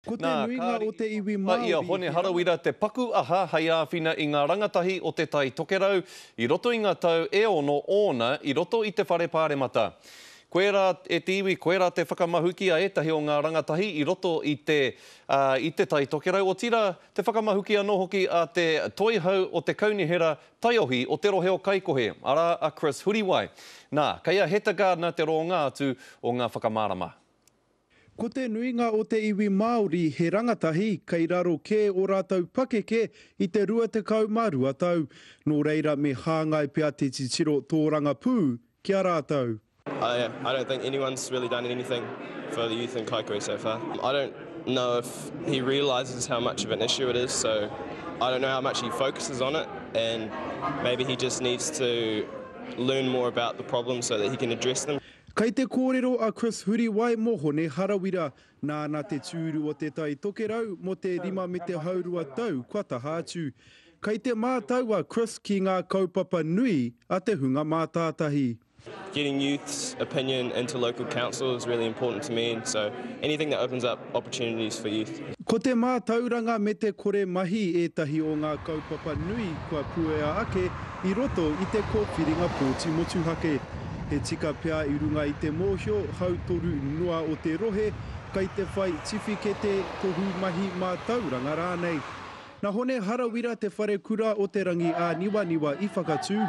Ko te nuinga o te iwi Māori. Ia hone harawira te paku aha hei āwhina i ngā rangatahi o te tai tokerau i roto i ngā tau e ono ona i roto i te whare pāremata. Koe rā e te iwi, koe rā te whakamahuki a etahi o ngā rangatahi i roto i te tai tokerau. O tira te whakamahuki anō hoki a te toihau o te kaunihera taiohi o te roheo kaikohe. Ara a Chris Huriwai. Nā, kei a Heta Gardner te ronga atu o ngā whakamārama. Ko te nuinga o te iwi Māori he rangatahi kei raro ke o rātau pakeke i te 22 tau. Nō reira me hāngai pea te titiro tō rangapū kia rātau. I don't think anyone's really done anything for the youth in Kaikohe so far. I don't know if he realises how much of an issue it is, so I don't know how much he focuses on it, and maybe he just needs to learn more about the problems so that he can address them. Kei te kōrero a Chris Huriwai mohone harawira nāna te tūru o te tai tokerau mo te 5 me te haurua tau kua taha atu. Kei te mātau a Chris ki ngā kaupapa nui a te hunga mātātahi. Getting youth's opinion into local council is really important to me, and so anything that opens up opportunities for youth. Ko te mātauranga me te kore mahi etahi o ngā kaupapa nui kua puea ake i roto i te kōwhiringa pōti motuhake. He tika pea i runga i te mōhio hau toru noa o te rohe, kei te whai tiwhikete tohu mahi mātauranga rānei. Nā hone harawira te whare kura o te rangi a niwa i whakatū,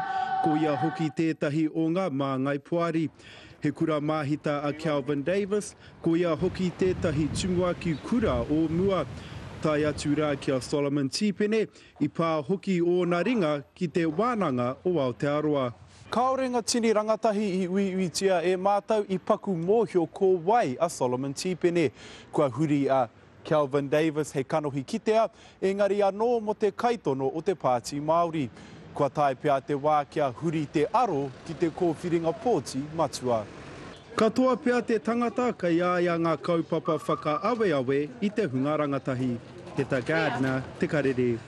ko ia hoki tētahi o ngā māngai puari. He kura māhita a Calvin Davis, ko ia hoki tētahi tunguaki kura o mua. Tai atu rā kia Solomon Tipene, i pā hoki o ngā ringa ki te wānanga o Aotearoa. Kāore ngā tini rangatahi i uiuitia e mātau i paku mōhio ko wai a Solomon Tipene. Kua huri a Calvin Davis he kanohi kitea, engari anō mo te kaitono o te Pāti Māori. Kua tai pea te wā kia huri te aro ki te kōwhiringa pōti matua. Katoa pea te tangata ka iaia ngā kaupapa whakaaweawe i te hunga rangatahi. Heta Gardner, te karere.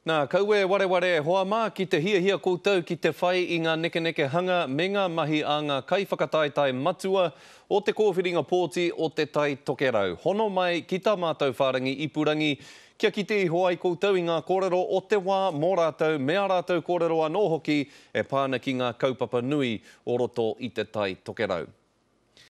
Nā, kaue wareware hoa mā ki te hia koutou ki te whai i ngā nekeneke hanga me ngā mahi a ngā kaiwhakataetai matua o te kōwhiringa pōti o te tai tokerau. Hono mai ki tā mātou whārangi ipurangi, kia ki te iho ai koutou i ngā kōrero o te wā mō rātou, mea rātou kōrero anō hoki e pāna ki ngā kaupapa nui o roto i te tai tokerau.